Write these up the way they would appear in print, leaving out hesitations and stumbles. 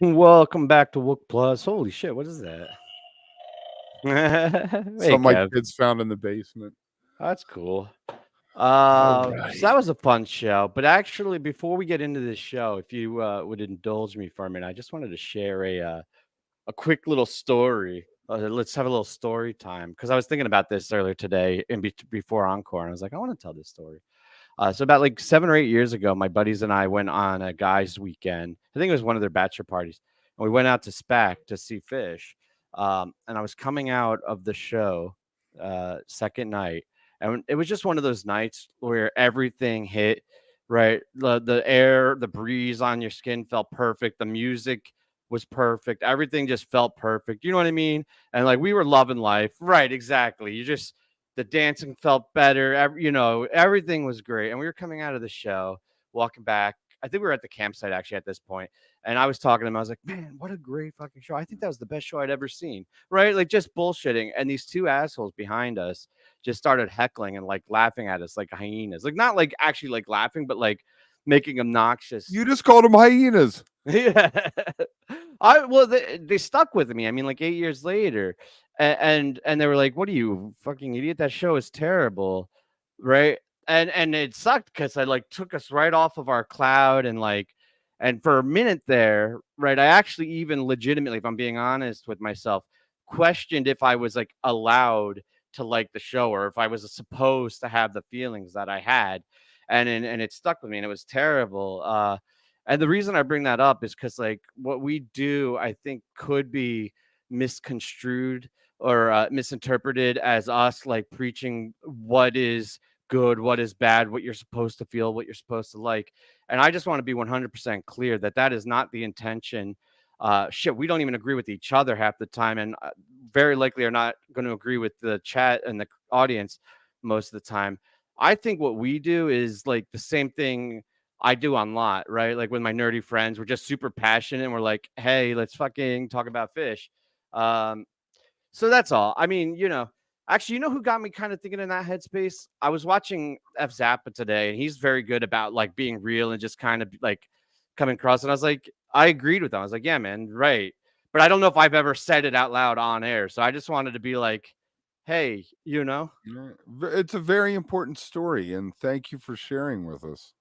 Welcome back to Wook Plus. Holy shit, what is that? Hey, Some my Kev. kids found in the basement. That's cool. All So that right. was a fun show. But actually, before we get into this show, if you would indulge me for a minute, I just wanted to share a quick little story. Let's have a little story time because I was thinking about this earlier today before Encore, and I was like, I want to tell this story. So about like 7 or 8 years ago, my buddies and I went on a guys' weekend. I think it was one of their bachelor parties, and we went out to SPAC to see Fish. And I was coming out of the show, second night, and it was just one of those nights where everything hit right. The air, the breeze on your skin felt perfect. The music was perfect. Everything just felt perfect. You know what I mean? And like we were loving life. Right, exactly. You just the dancing felt better. Everything was great. And we were coming out of the show, walking back. I think we were at the campsite actually at this point. And I was talking to him. I was like, man, what a great fucking show. I think that was the best show I'd ever seen. Right? Like just bullshitting. And these two assholes behind us just started heckling and like laughing at us like hyenas. Like not like actually like laughing, but like making obnoxious. You just called them hyenas. Yeah. They stuck with me. I mean, like 8 years later, and they were like, "What are you fucking idiot? That show is terrible, right?" And it sucked because I like took us right off of our cloud and for a minute there, right? I actually even legitimately, if I'm being honest with myself, questioned if I was like allowed to like the show or if I was supposed to have the feelings that I had, and it stuck with me and it was terrible. And the reason I bring that up is because like what we do, I think could be misconstrued or misinterpreted as us like preaching what is good, what is bad, what you're supposed to feel, what you're supposed to like. And I just want to be 100% clear that that is not the intention. Shit, we don't even agree with each other half the time, and very likely are not going to agree with the chat and the audience most of the time. I think what we do is like the same thing I do on lot, right? Like with my nerdy friends, we're just super passionate and we're like, hey, let's fucking talk about fish. Um, so that's all. I mean, actually, you know who got me kind of thinking in that headspace? I was watching F Zappa today, and he's very good about like being real and just kind of like coming across. And I was like, I agreed with him. I was like, yeah, man, right. But I don't know if I've ever said it out loud on air. So I just wanted to be like, hey, It's a very important story, and thank you for sharing with us.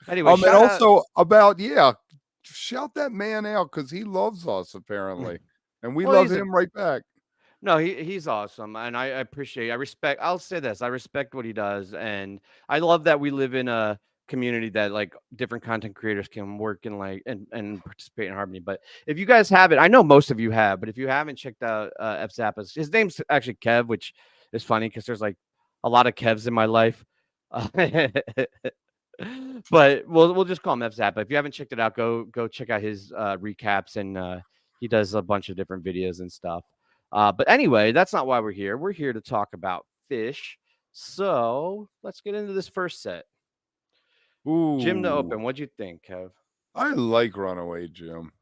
Anyway, And shout out. also about shout that man out because he loves us apparently, and we Well, love he's a him right back. No, he's awesome, and I appreciate. I respect. I'll say this: I respect what he does, and I love that we live in a community that like different content creators can work in and participate in harmony. But if you guys haven't, I know most of you have, but if you haven't checked out F Zappa's, his name's actually Kev, which is funny because there's like a lot of Kevs in my life. But we'll just call him F Zappa. If you haven't checked it out, go check out his recaps and he does a bunch of different videos and stuff. But anyway, that's not why we're here. We're here to talk about fish. So let's get into this first set. Jim to Ooh, open. What'd you think, Kev? I like Runaway Jim.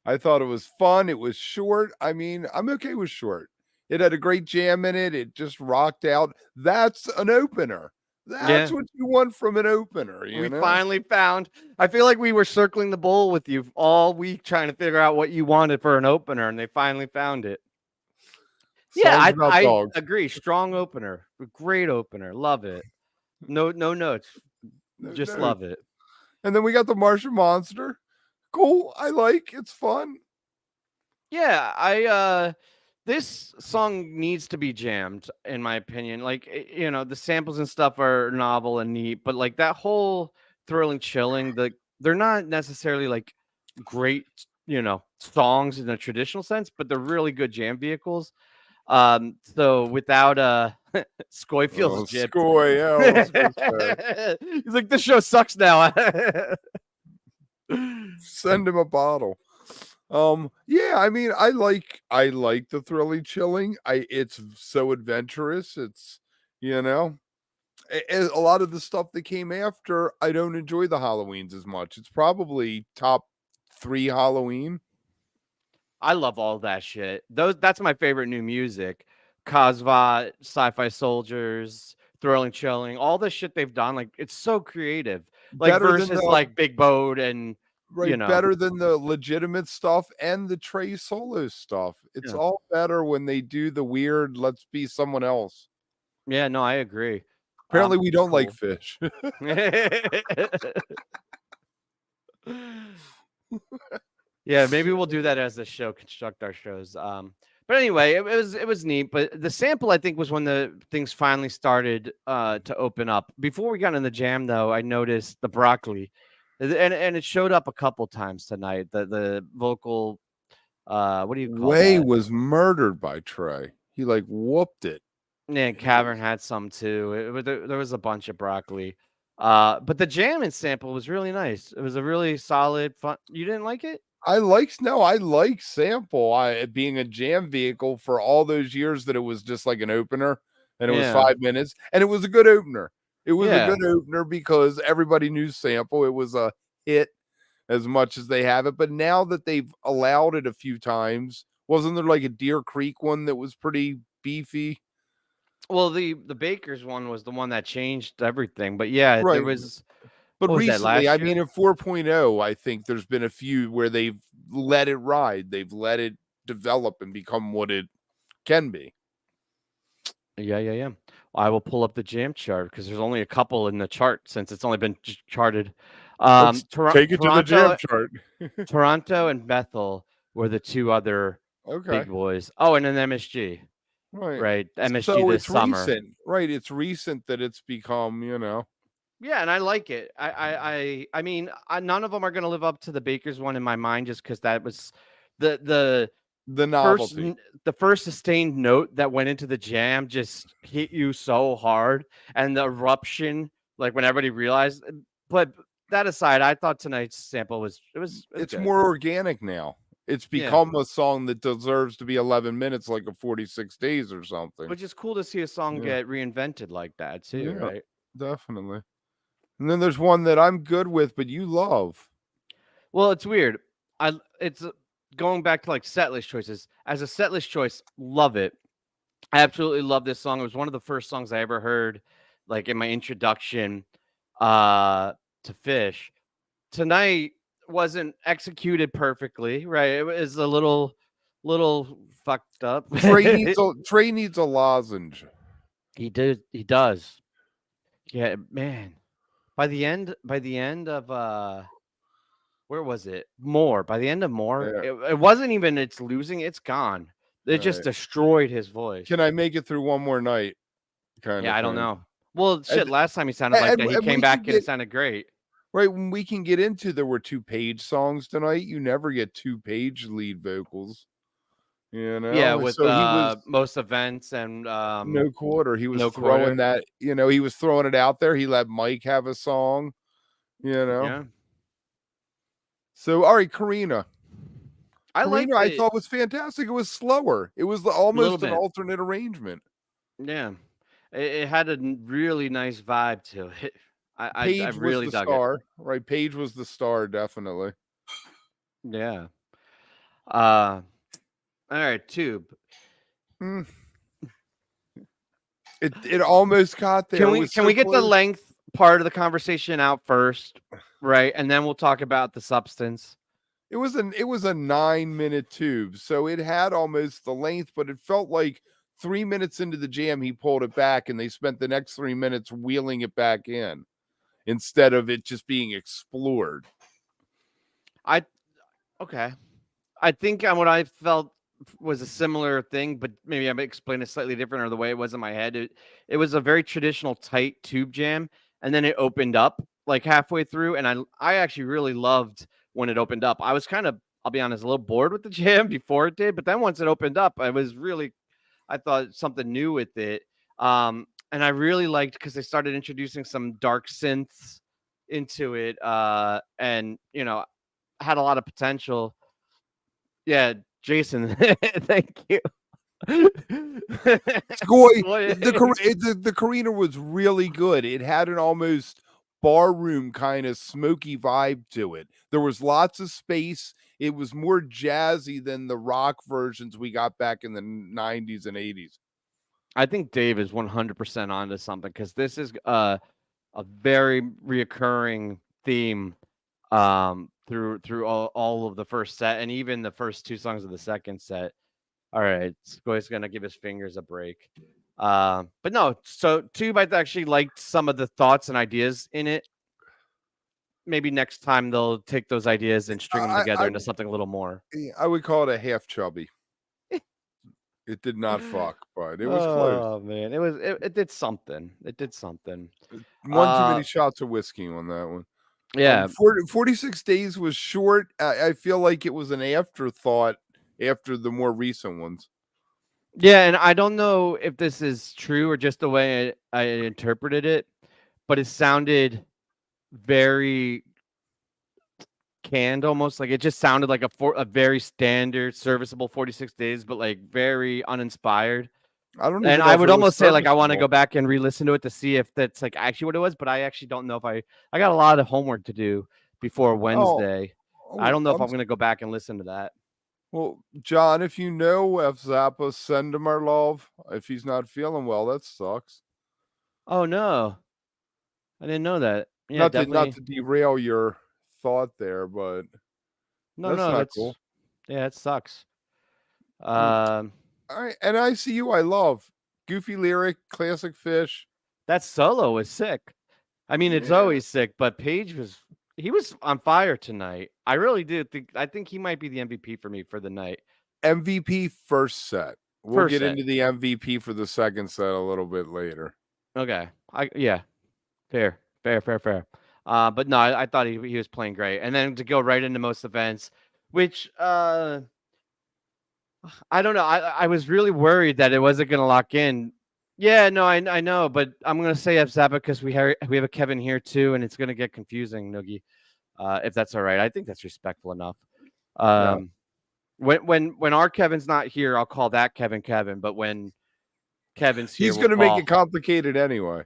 I thought it was fun. It was short. I mean, I'm okay with short. It had a great jam in it. It just rocked out. That's an opener. That's Yeah, what you want from an opener, we you know? finally found. I feel like we were circling the bowl with you all week trying to figure out what you wanted for an opener, and they finally found it. Yeah, Songs I about I dogs. agree. Strong opener, great opener. Love it. No notes. No, Just no. love it. And then we got the Martian monster. Cool. I like. It's fun. Yeah, this song needs to be jammed in my opinion. Like the samples and stuff are novel and neat, but like that whole thrilling chilling, they're not necessarily like great, songs in a traditional sense, but they're really good jam vehicles. So without Scoy feels Oh, gypped. Scoy. Yeah, I was gonna say. He's like, this show sucks now. Send him a bottle. Yeah, I mean, I like the thrilling chilling. It's so adventurous. It's you know, a lot of the stuff that came after, I don't enjoy the Halloweens as much. It's probably top 3 Halloween. I love all that shit. That's my favorite new music. Cosva, Sci-Fi Soldiers, Thrilling Chilling, all the shit they've done. Like it's so creative. Like Better than versus the like Big Boat and right, better than the legitimate stuff and the Trey solo stuff. It's all better when they do the weird, let's be someone else. Yeah, no, I agree. Apparently we don't like Cool. PHiSH. Yeah, maybe we'll do that as the show, construct our shows. But anyway, it was neat. But the sample, I think, was when the things finally started to open up. Before we got in the jam, though, I noticed the broccoli, and it showed up a couple times tonight. The vocal, what do you call Way that? was murdered by Trey. He like whooped it. Yeah, Cavern had some too. There was a bunch of broccoli. But the jamming sample was really nice. It was a really solid fun. You didn't like it? I like sample being a jam vehicle for all those years that it was just like an opener and it was 5 minutes and it was a good opener. It was a good opener because everybody knew sample. It was a hit as much as they have it. But now that they've allowed it a few times, wasn't there like a Deer Creek one that was pretty beefy? Well, the Baker's one was the one that changed everything. But yeah, there Right. was. But What was that, recently, last I year? mean, in 4.0, I think there's been a few where they've let it ride. They've let it develop and become what it can be. Yeah. I will pull up the jam chart because there's only a couple in the chart since it's only been charted. Let's take it to the Toronto, jam chart. Toronto and Bethel were the two other Okay. big boys. Oh, and an MSG. Right. Right. MSG So this it's summer. recent. Right. It's recent that it's become, Yeah, and I like it. I mean, none of them are going to live up to the Baker's one in my mind, just because that was the novelty. the first sustained note that went into the jam just hit you so hard, and the eruption, like when everybody realized. But that aside, I thought tonight's sample was It's good. more organic now. It's become a song that deserves to be 11 minutes, like a 46 days or something. Which is cool to see a song get reinvented like that too, right? Definitely. And then there's one that I'm good with, but you love. Well, it's weird. It's going back to like setlist choices. As a setlist choice, love it. I absolutely love this song. It was one of the first songs I ever heard, like in my introduction to PHiSH. Tonight wasn't executed perfectly, right? It was a little fucked up. Trey needs a lozenge. He does. Yeah, man. By the end of where was it? More. By the end of More, it wasn't even it's losing, it's gone. It just destroyed his voice. Can I make it through one more night? Yeah, I don't know. Well, shit, last time he sounded like that. He came back and it sounded great. Right, when we can get into there were 2 PHiSH songs tonight. You never get 2 PHiSH lead vocals. Yeah, with so he was most events and no quarter. He was no throwing quarter. that, he was throwing it out there. He let Mike have a song, Yeah. So all right, Corinna. Corinna, I thought was fantastic. It was slower. It was almost an alternate arrangement. Yeah. It had a really nice vibe to it. I really was the dug star, it. right? PHiSH was the star, definitely. Yeah. All right, Tube. It almost got there. Can we get the length part of the conversation out first, right? And then we'll talk about the substance. It was a 9-minute tube, so it had almost the length, but it felt like 3 minutes into the jam he pulled it back, and they spent the next 3 minutes wheeling it back in instead of it just being explored. Okay. I think what I felt was a similar thing, but maybe I'm explaining it slightly different or the way it was in my head. It was a very traditional tight tube jam, and then it opened up like halfway through, and I actually really loved when it opened up. I was kind of, I'll be honest, a little bored with the jam before it did, but then once it opened up, I thought something new with it. And I really liked because they started introducing some dark synths into it, and had a lot of potential. Yeah, Jason, thank you. The Corinna was really good. It had an almost barroom kind of smoky vibe to it. There was lots of space. It was more jazzy than the rock versions we got back in the 90s and 80s. I think Dave is 100% onto something because this is a very reoccurring theme through all of the first set and even the first 2 songs of the second set. All right, Skoy's gonna give his fingers a break. But no, so Tube, I actually liked some of the thoughts and ideas in it. Maybe next time they'll take those ideas and string them together into something a little more. I would call it a half chubby. It did not fuck, but it was close. Oh man, it did something. It did something. One too many shots of whiskey on that one. Yeah. 46 days was short. I feel like it was an afterthought after the more recent ones. Yeah, and I don't know if this is true or just the way I interpreted it, but it sounded very canned, almost like it just sounded like a very standard, serviceable 46 days, but like very uninspired. I don't. And I would almost say like I want to go back and re-listen to it to see if that's like actually what it was, but I actually don't know if I got a lot of homework to do before Wednesday. I don't know if I'm going to go back and listen to that. Well, John, if you know F Zappa, send him our love. If he's not feeling well, that sucks. Oh no, I didn't know that. Yeah, not to derail your thought there, but that's cool. Yeah, it sucks. All right, and I See You, I love. Goofy lyric, classic PHiSH. That solo was sick. I mean, it's always sick, but Page was on fire tonight. I really do think. I think he might be the MVP for me for the night. MVP first set. We'll get into the MVP for the second set a little bit later. Okay. Fair. But no, I thought he was playing great, and then to go right into most events, which I don't know. I was really worried that it wasn't going to lock in. Yeah, no, I know, but I'm going to say F Zappa because we have a Kevin here too, and it's going to get confusing, Noogie. If that's all right, I think that's respectful enough. Yeah. When our Kevin's not here, I'll call that Kevin, but when Kevin's here, he's going to make it complicated anyway.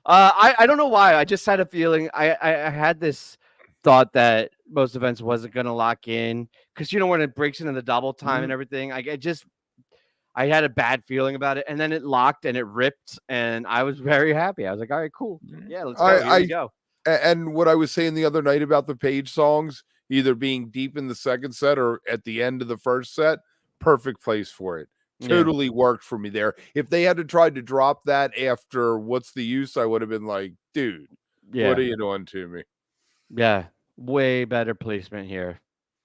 I don't know why. I just had a feeling. I had this thought that most events wasn't going to lock in because when it breaks into the double time and everything, I had a bad feeling about it, and then it locked and it ripped, and I was very happy. I was like, all right, cool. Yeah, let's go. Here we go. And what I was saying the other night about the Page songs, either being deep in the second set or at the end of the first set, perfect place for it. Totally worked for me there. If they had to try to drop that after What's the Use, I would have been like, dude, what are you doing to me? Yeah, way better placement here.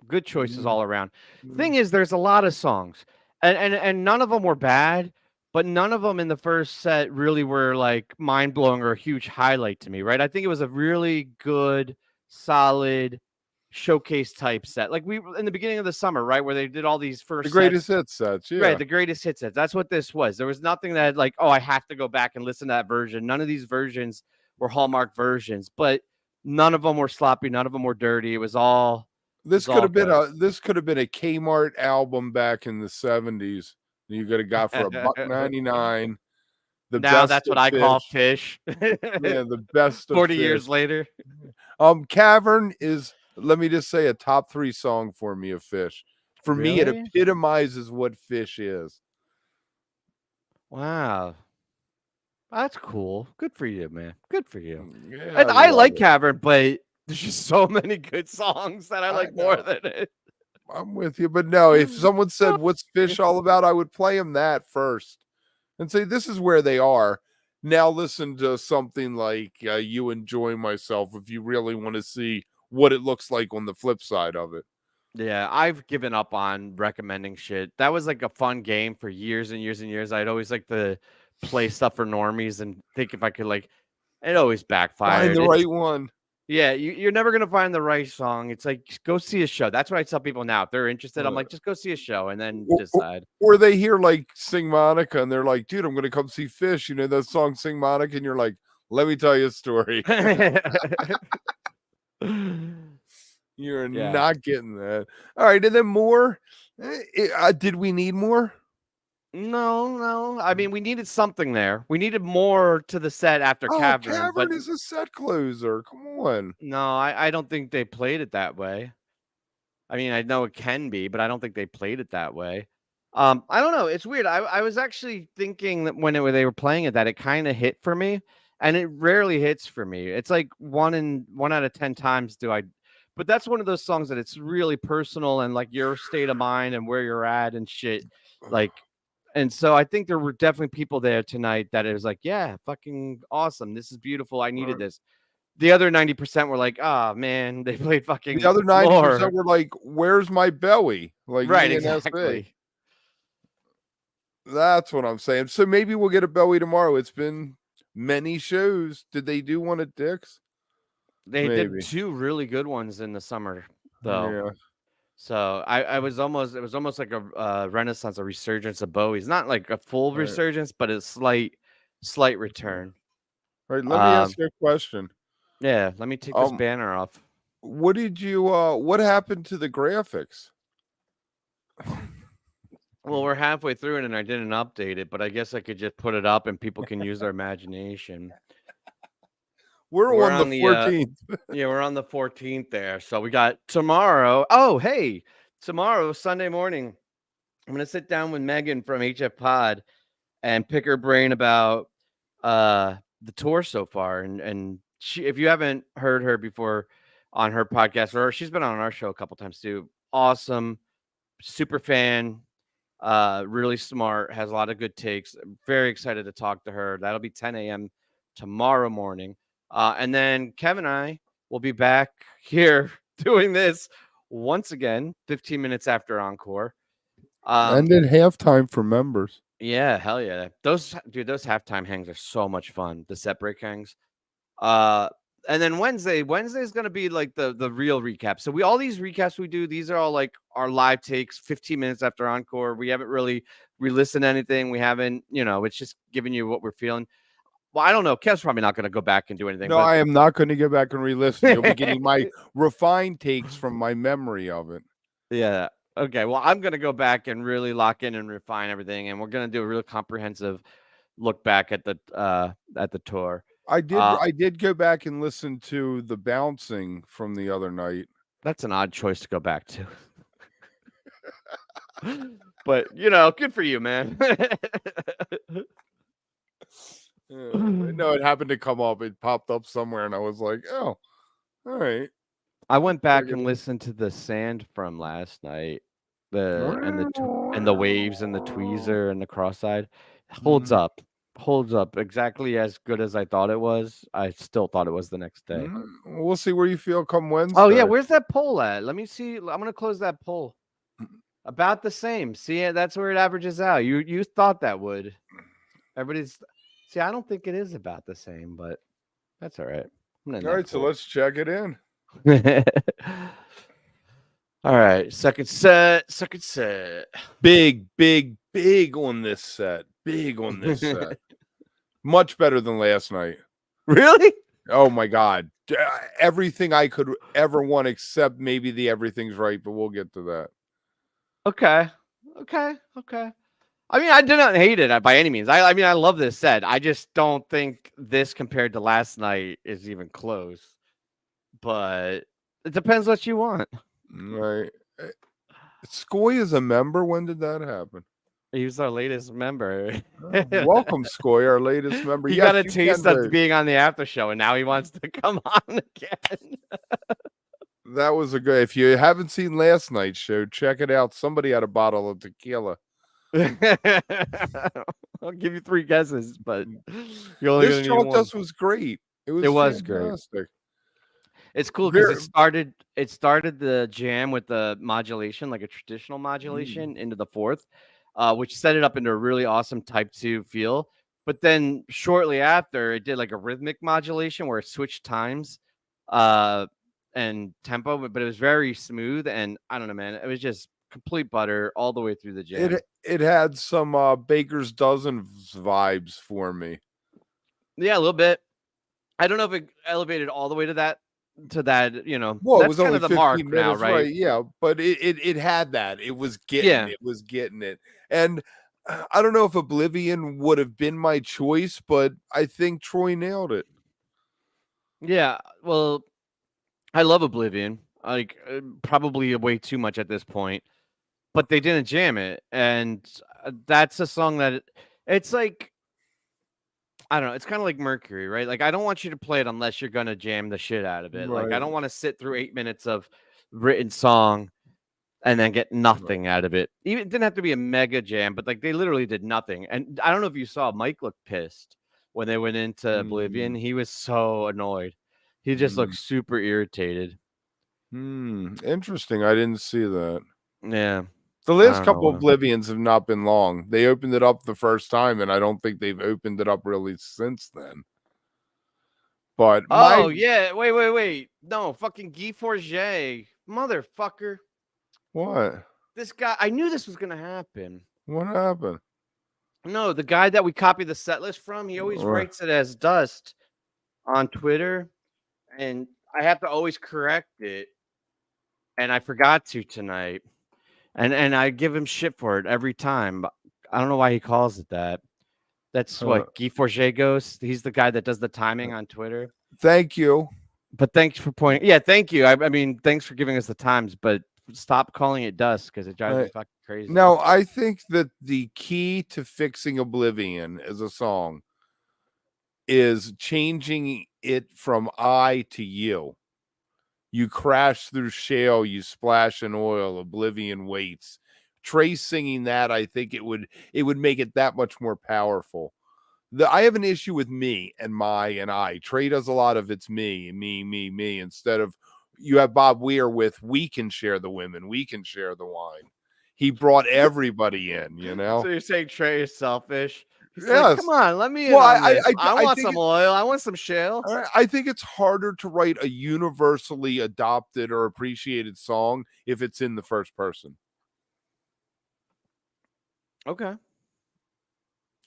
Good choices all around. Thing is, there's a lot of songs, and none of them were bad, but none of them in the first set really were like mind blowing or a huge highlight to me. Right? I think it was a really good, solid showcase type set, like we in the beginning of the summer, right, where they did all these first greatest hit sets. Right, the greatest hit sets. That's what this was. There was nothing that like, oh, I have to go back and listen to that version. None of these versions were Hallmark versions, but none of them were sloppy. None of them were dirty. It was all. This could have been a Kmart album back in the 70s. You could have got for $1.99. Now that's what I call PHiSH. Yeah, the best. 40 years later. Cavern is, let me just say, a top 3 song for me of PHiSH. For me, it epitomizes what PHiSH is. Wow. That's cool. Good for you, man. Good for you. Yeah, and I like Cavern, but there's just so many good songs that I like more than it. I'm with you. But no, if someone said, what's PHiSH all about? I would play them that first and say, this is where they are. Now listen to something like You Enjoy Myself if you really want to see what it looks like on the flip side of it. Yeah, I've given up on recommending shit. That was like a fun game for years and years and years. I'd always like to play stuff for normies and think if I could it always backfired. Find the right one. Yeah, you're never going to find the right song. It's like, go see a show. That's what I tell people now. If they're interested, I'm like, just go see a show and then decide. Or they hear like Sing Monica and they're like, dude, I'm going to come see PHiSH. You know that song Sing Monica? And you're like, let me tell you a story. You're not getting that. All right. And then more. Did we need more? No. I mean, we needed something there. We needed more to the set after Cavern. Cavern is a set closer. Come on. No, I don't think they played it that way. I mean, I know it can be, but I don't think they played it that way. I don't know. It's weird. I was actually thinking that when they were playing it, that it kind of hit for me. and it rarely hits for me. It's like one out of 10 times do I. But that's one of those songs that it's really personal and like your state of mind and where you're at and shit. Like, and so I think there were definitely people there tonight that it was like, yeah, fucking awesome. This is beautiful. I needed this. The other 90% were like, oh man, they played The fucking other 90% more. were like, "Where's my belly?" Like Right, me and SA. exactly. That's what I'm saying. So maybe we'll get a belly tomorrow. It's been many shows. Did they do one at Dick's? They did Maybe. 2 really good ones in the summer, though. Yeah. So I was almost it was almost like a renaissance, a resurgence of Bowie's. Not like a full Right. resurgence, but a slight return. Right. Let me ask Um, you a question. yeah, let me take this banner off. What did you what happened to the graphics? Well, we're halfway through it and I didn't update it, but I guess I could just put it up and people can use their imagination. We're on the 14th. Yeah, we're on the 14th there. So we got tomorrow. Oh, hey, tomorrow, Sunday morning, I'm going to sit down with Megan from HF Pod and pick her brain about the tour so far. And she, if you haven't heard her before on her podcast, or she's been on our show a couple times too, awesome, super fan, really smart, has a lot of good takes. Very excited to talk to her. That'll be 10 a.m. tomorrow morning. And then Kevin and I will be back here doing this once again, 15 minutes after Encore. And then halftime for members. Yeah, hell yeah. Those halftime hangs are so much fun. The set break hangs. And then Wednesday's gonna be like the real recap. So all these recaps we do, these are all like our live takes, 15 minutes after Encore. We haven't really re-listened to anything. We haven't, it's just giving you what we're feeling. Well, I don't know. Kev's probably not going to go back and do anything. No, but I am not going to go back and re-listen. You'll be getting my refined takes from my memory of it. Yeah. Okay. Well, I'm going to go back and really lock in and refine everything, and we're going to do a real comprehensive look back at the tour. I did go back and listen to the bouncing from the other night. That's an odd choice to go back to. But good for you, man. No, it happened to come up. It popped up somewhere, and I was like, "Oh, all right." I went back and listened to the Sand from last night, and the waves and the tweezer and the cross-eyed. Holds up exactly as good as I thought it was. I still thought it was the next day. We'll see where you feel come Wednesday. Oh yeah, where's that poll at? Let me see. I'm gonna close that poll. About the same. See, that's where it averages out. You thought that would. Everybody's. See, I don't think it is about the same, but that's all right. All right, so let's check it in. All right, second set. Big on this set. Much better than last night. Really? Oh my God. Everything I could ever want, except maybe the everything's right, but we'll get to that. Okay. I mean, I do not hate it by any means. I mean, I love this set. I just don't think this compared to last night is even close. But it depends what you want. Right. Skoy is a member. When did that happen? He was our latest member. Welcome, Skoy, our latest member. He got a taste of being on the after show, and now he wants to come on again. That was a good. If you haven't seen last night's show, check it out. Somebody had a bottle of tequila. I'll give you 3 guesses, but this Chalk Dust was great. It was great. It's cool because it started the jam with the modulation, like a traditional modulation, into the 4th, which set it up into a really awesome type 2 feel. But then shortly after, it did like a rhythmic modulation where it switched times and tempo, but it was very smooth. And I don't know, man, it was just complete butter all the way through the jam. It had some Baker's Dozen vibes for me. Yeah, a little bit. I don't know if it elevated all the way to that. Well, that's it was only kind of the mark minutes, now, right? Yeah, but it had that. It was getting it. And I don't know if Oblivion would have been my choice, but I think Troy nailed it. Yeah, well, I love Oblivion. Like probably way too much at this point, but they didn't jam it, and that's a song that it's like I don't know. It's kind of like Mercury, right? Like, I don't want you to play it unless you're gonna jam the shit out of it. Like, I Right. don't want to sit through 8 minutes of written song and then get Right. nothing out of it. Even it didn't have to be a mega jam, but like they literally did nothing. And I don't know if you saw Mike looked pissed when they went into Oblivion. Mm, He was so annoyed. He just looked mm, super irritated. interesting. I didn't see that. Yeah. The I last don't couple know. Oblivions have not been long. They opened it up the first time, and I don't think they've opened it up really since then. But my Oh yeah. Wait. No, fucking Guy Forget. Motherfucker. what? This guy, I knew this was gonna happen. What happened? No, the guy that we copy the set list from, he always Uh, writes it as Dust on Twitter, and I have to always correct it. And I forgot to tonight. And I give him shit for it every time. But I don't know why he calls it that. That's uh, what Guy Forget goes. He's the guy that does the timing on Twitter. Thank you. But thanks for pointing. Yeah, thank you. I mean, thanks for giving us the times, but stop calling it Dust because it drives me Right. fucking crazy. Now, I think that the key to fixing Oblivion as a song is changing it from I to you. You crash through shale, you splash in oil, Oblivion waits. Trey singing that, I think it would make it that much more powerful. I have an issue with me and my and I. Trey does a lot of it's me, instead of you have Bob Weir with we can share the women, we can share the wine. He brought everybody in, you So know. you're saying Trey is selfish? He's like, come Yes. on, let me in Well, on this. I, I I want think some oil. I want some shale. I think it's harder to write a universally adopted or appreciated song if it's in the first person. Okay.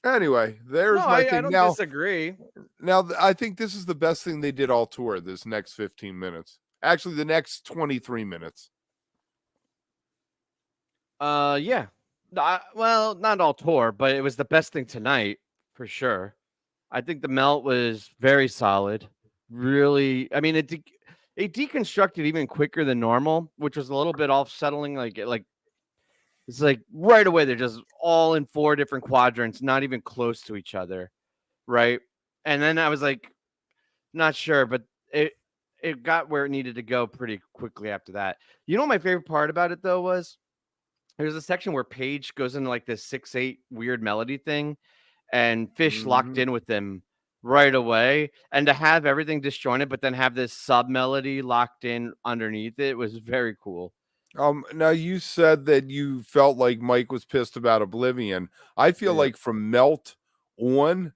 Anyway, No, there's my I thing. don't disagree. Now I think this is the best thing they did all tour. This next 15 minutes, actually, the next 23 minutes. Yeah. Well, not all tour, but it was the best thing tonight for sure. I think the melt was very solid. Really, I mean, it deconstructed even quicker than normal, which was a little bit off settling. Like it's like right away they're just all in 4 different quadrants, not even close to each other, right? And then I was like, not sure, but it got where it needed to go pretty quickly after that. You know what my favorite part about it though was? There's a section where Paige goes into like this 6/8 weird melody thing, and PHiSH locked Mhm. in with them right away. And to have everything disjointed, but then have this sub melody locked in underneath it was very cool. Now you said that you felt like Mike was pissed about Oblivion. I feel Yeah. like from Melt on,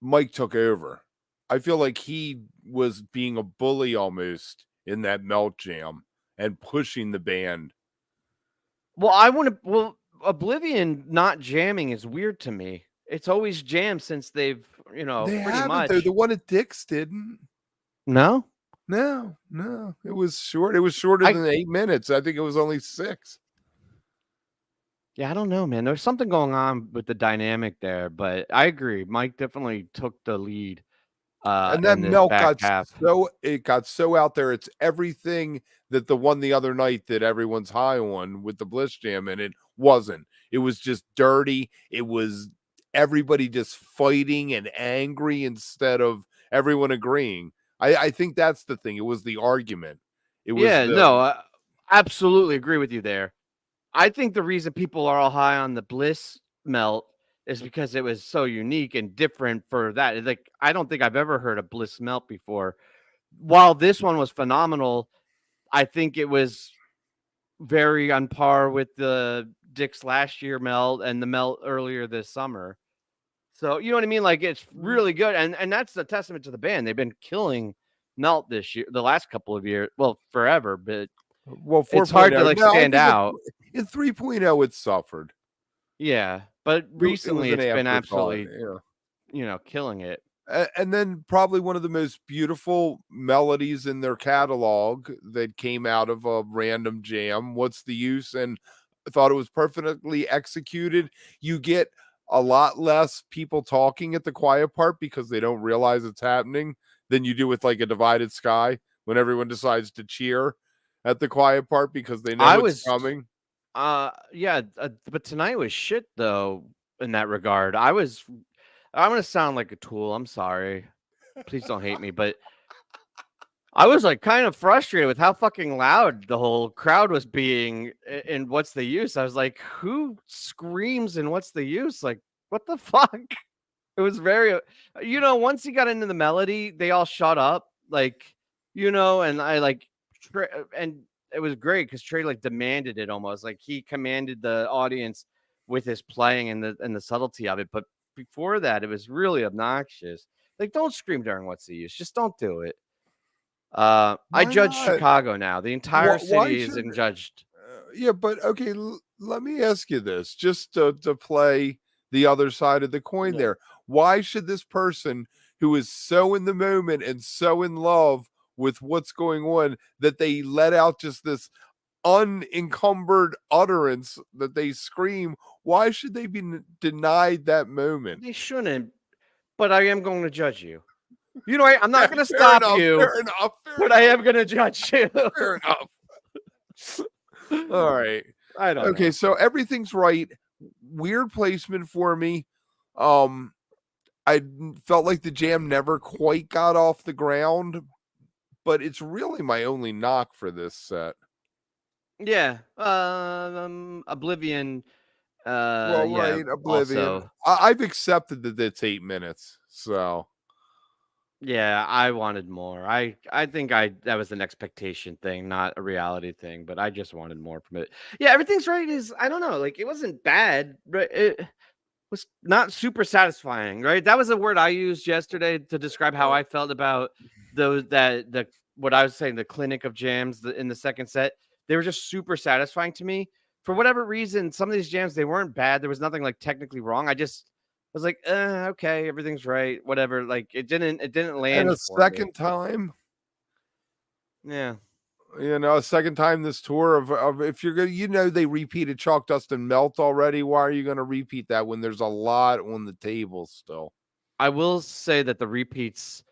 Mike took over. I feel like he was being a bully almost in that Melt jam and pushing the band. Well, I want to. Well, Oblivion not jamming is weird to me. It's always jammed since they've, They pretty haven't though. The much. one at Dick's didn't. No, No. It was short. It was shorter I than 8 minutes. I think it was only 6. yeah, I don't know, man. There's something going on with the dynamic there, but I agree. Mike definitely took the lead And that in this milk back got half. so out there. It's everything that the one the other night that everyone's high on with the Bliss Jam, and it wasn't. It was just dirty. It was everybody just fighting and angry instead of everyone agreeing. I think that's the thing. It was the argument. It was Yeah, the no, I absolutely agree with you there. I think the reason people are all high on the Bliss melt is because it was so unique and different for that. Like, I don't think I've ever heard a Bliss melt before. While this one was phenomenal, I think it was very on par with the Dick's last year melt and the melt earlier this summer. So, you know what I mean? Like, it's really good. And that's a testament to the band. They've been killing melt this year, the last couple of years, well, forever, but well it's hard to 4.0. like No, I stand think out. in 3.0 it suffered. Yeah, but It was recently an it's been afterthought. absolutely, Yeah. killing it. And then probably one of the most beautiful melodies in their catalog that came out of a random jam. What's the use? And I thought it was perfectly executed. You get a lot less people talking at the quiet part because they don't realize it's happening than you do with like a Divided Sky when everyone decides to cheer at the quiet part because they I know it's was coming. yeah, but tonight was shit though in that regard. I'm gonna sound like a tool. I'm sorry. Please don't hate me, but I was like kind of frustrated with how fucking loud the whole crowd was being in What's the Use. I was like, who screams and what's the use? Like, what the fuck? It was very, once he got into the melody, they all shut up. Like, and I like, and it was great because Trey like demanded it almost. Like he commanded the audience with his playing and the subtlety of it. But before that, it was really obnoxious. Like, don't scream during What's the Use. Just don't do it. I Why judge not? Chicago now. The entire Why city is should? judged. Yeah, but okay. Let me ask you this, just to play the other side of the coin. Yeah. There, why should this person who is so in the moment and so in love with what's going on that they let out just this unencumbered utterance that they scream? Why should they be denied that moment? They shouldn't, but I am going to judge you. You know what? I'm not going to Fair stop enough, you, fair enough, fair but enough, I am going to judge you. fair enough. All right. I don't Okay, know. so everything's right. Weird placement for me. Um, I felt like the jam never quite got off the ground, but it's really my only knock for this set. Yeah. Oblivion. Well, Yeah. right, Oblivion. Also, I've accepted that it's 8 minutes, so yeah. I wanted more. I think that was an expectation thing, not a reality thing. But I just wanted more from it. Yeah. Everything's right. I don't know. Like it wasn't bad, but it was not super satisfying, right? That was a word I used yesterday to describe how I felt about the what I was saying, the clinic of jams in the second set. They were just super satisfying to me. For whatever reason, some of these jams they weren't bad. There was nothing like technically wrong. I just was like, okay, everything's right, whatever. Like it didn't and land a for me. second time, Yeah. a second time this tour of if you're gonna, they repeated Chalk Dust and Melt already. Why are you gonna repeat that when there's a lot on the table still? I will say that the repeats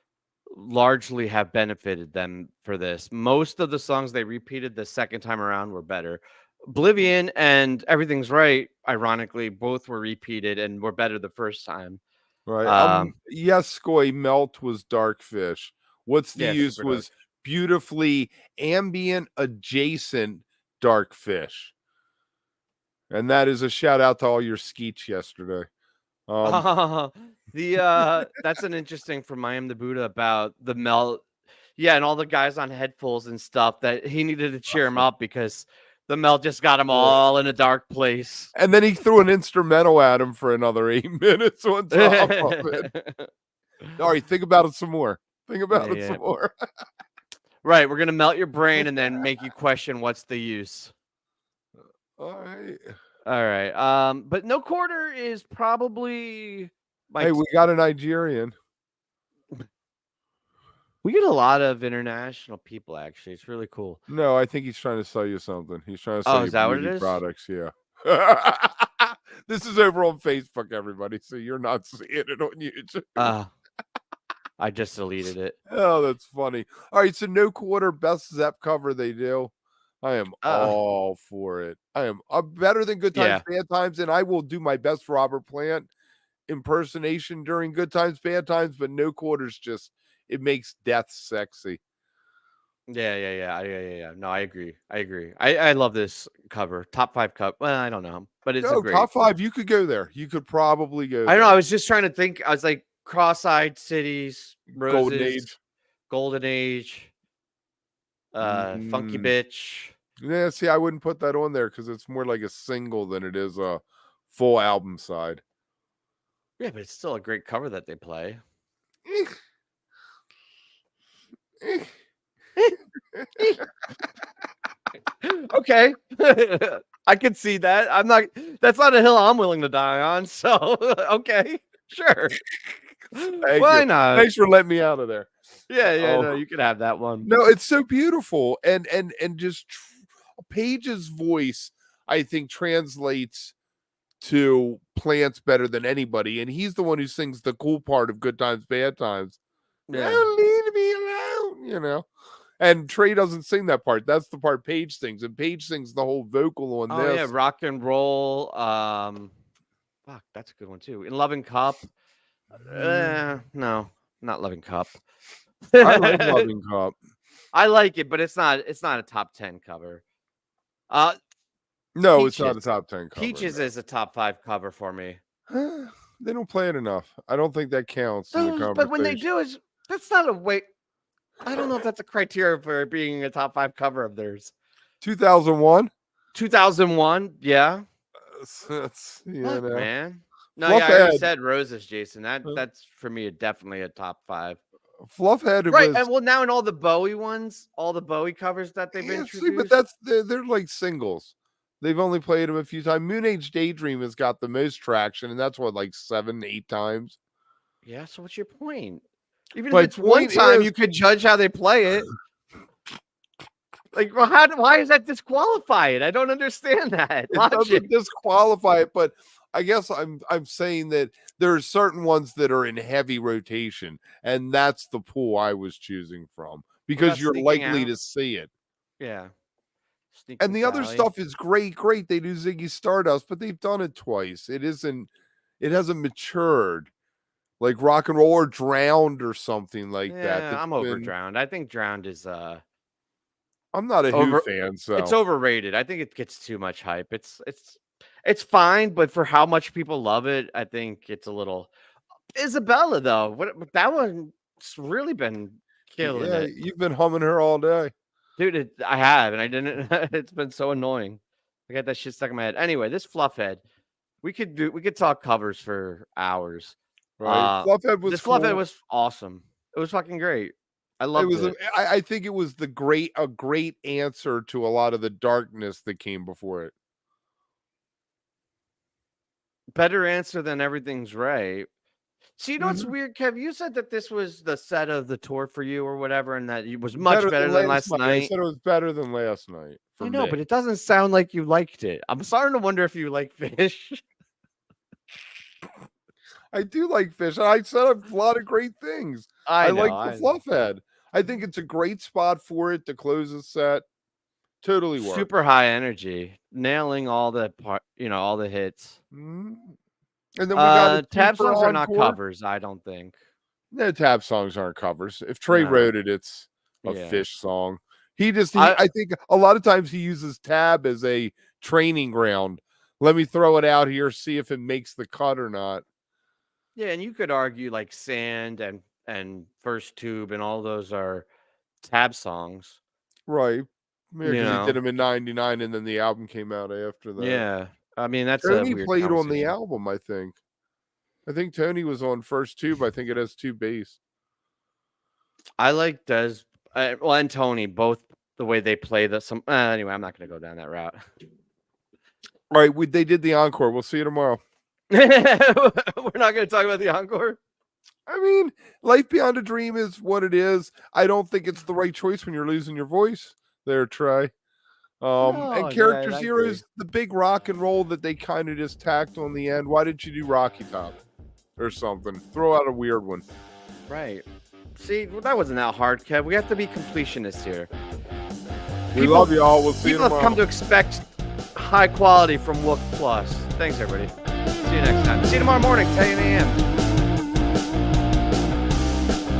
largely have benefited them for this. Most of the songs they repeated the second time around were better. Oblivion and Everything's Right, ironically, both were repeated and were better the first time. Right. Yes, Skoy Melt was Darkfish. What's the Yeah, use super dark. was beautifully ambient adjacent Darkfish. And that is a shout out to all your skeets yesterday. That's an interesting from I Am the Buddha about the melt. Yeah, and all the guys on headphones and stuff that he needed to cheer him up because the melt just got him all in a dark place. And then he threw an instrumental at him for another 8 minutes on top of it. All right, think about it some more. Think about it some more. Right, we're gonna melt your brain and then make you question what's the use. All right. All right. But No Quarter is probably Hey, we got a Nigerian. We get a lot of international people, actually. It's really cool. No, I think he's trying to sell you something. He's trying to sell you is that what it beauty is? products. Yeah. This is over on Facebook, everybody. So you're not seeing it on YouTube. I just deleted it. Oh, that's funny. All right. So No Quarter, best Zepp cover they do. I am all for it. I am better than Good Times, Bad Times. And I will do my best Robert Plant impersonation during Good Times, Bad Times. But No Quarter's just, it makes death sexy. Yeah. No, I agree. I love this cover. Top 5 cup. Well, I don't know, but it's a great top 5. You could go there. You could probably go. I don't know. I was just trying to think. I was like, Cross-Eyed Cities, Roses, Golden Age, Funky Bitch. Yeah, see, I wouldn't put that on there because it's more like a single than it is a full album side. Yeah, but it's still a great cover that they play. Okay. I can see that. That's not a hill I'm willing to die on. So, okay, sure. Why not? Thanks for letting me out of there. Yeah, no, you can have that one. No, it's so beautiful. And just Page's voice, I think, translates to Plants better than anybody. And he's the one who sings the cool part of Good Times, Bad Times. Yeah. Leave me alone, And Trey doesn't sing that part. That's the part Page sings. And Page sings the whole vocal on this. Oh, yeah, Rock and Roll. Fuck, that's a good one, too. In Love and Cup. No, not Loving Cup. I like Loving Cup. I like it, but it's not a top 10 cover. No, it's not a Peaches. top 10 cover. Peaches is a top 5 cover for me. They don't play it enough. I don't think that counts in the conversation. But when they do, that's not a way. I don't know if that's a criteria for being a top 5 cover of theirs. 2001. 2001, yeah. That's Look, know. Man. No, yeah, I already said Roses, Jason. That's for me definitely a top 5. Fluffhead, right? Was, and well, now in all the Bowie ones, all the Bowie covers that they've introduced, but they're like singles. They've only played them a few times. Moon Age Daydream has got the most traction, and that's what, like 7-8 times. Yeah. So what's your point? Even if it's one time, you could judge how they play it. Like, well, why is that disqualify it? I don't understand that. It doesn't disqualify it, but I guess I'm saying that there are certain ones that are in heavy rotation, and that's the pool I was choosing from because you're likely to see it. Yeah. And the other stuff is great. They do Ziggy Stardust, but they've done it twice. It hasn't matured. Like Rock and Roll or Drowned or something like that. Yeah, I'm over Drowned. I think Drowned is I'm not a Who fan, so it's overrated. I think it gets too much hype. It's fine, but for how much people love it, I think it's a little. Isabella though, that one's really been killing it. You've been humming her all day, dude. I have, and I didn't. It's been so annoying. I got that shit stuck in my head. Anyway, this Fluffhead, we could talk covers for hours. Right? Fluffhead was awesome. It was fucking great. I loved it. I think it was a great answer to a lot of the darkness that came before it. Better answer than Everything's Right. See, you know what's weird, Kev? You said that this was the set of the tour for you or whatever, and that it was much better than last night. I said it was better than last night. I know, but it doesn't sound like you liked it. I'm starting to wonder if you like PHiSH. I do like PHiSH. I said a lot of great things. I like the Fluffhead. I think it's a great spot for it to close the set. Totally works. Super high energy, nailing all the all the hits. Mm-hmm. And then we got tab songs are not covers. I don't think. No, tab songs aren't covers. If Trey wrote it, it's a PHiSH song. I think a lot of times he uses tab as a training ground. Let me throw it out here, see if it makes the cut or not. Yeah, and you could argue like Sand and First Tube and all those are tab songs. Right. Because he did them in 99 and then the album came out after that. Yeah. I mean, that's Tony played on the album, I think. Tony was on First Tube. I think it has 2 bass. I like Des and Tony, both the way they play anyway, I'm not going to go down that route. All right, they did the encore. We'll see you tomorrow. We're not going to talk about the encore. I mean, Life Beyond a Dream is what it is. I don't think it's the right choice when you're losing your voice. There, Trey. And Character Zero is the big rock and roll that they kind of just tacked on the end. Why didn't you do Rocky Top or something? Throw out a weird one. Right. See, that wasn't that hard, Kev. We have to be completionists here. We love you all. We'll see you tomorrow. People have come to expect high quality from Wook Plus. Thanks, everybody. See you next time. See you tomorrow morning, 10 a.m.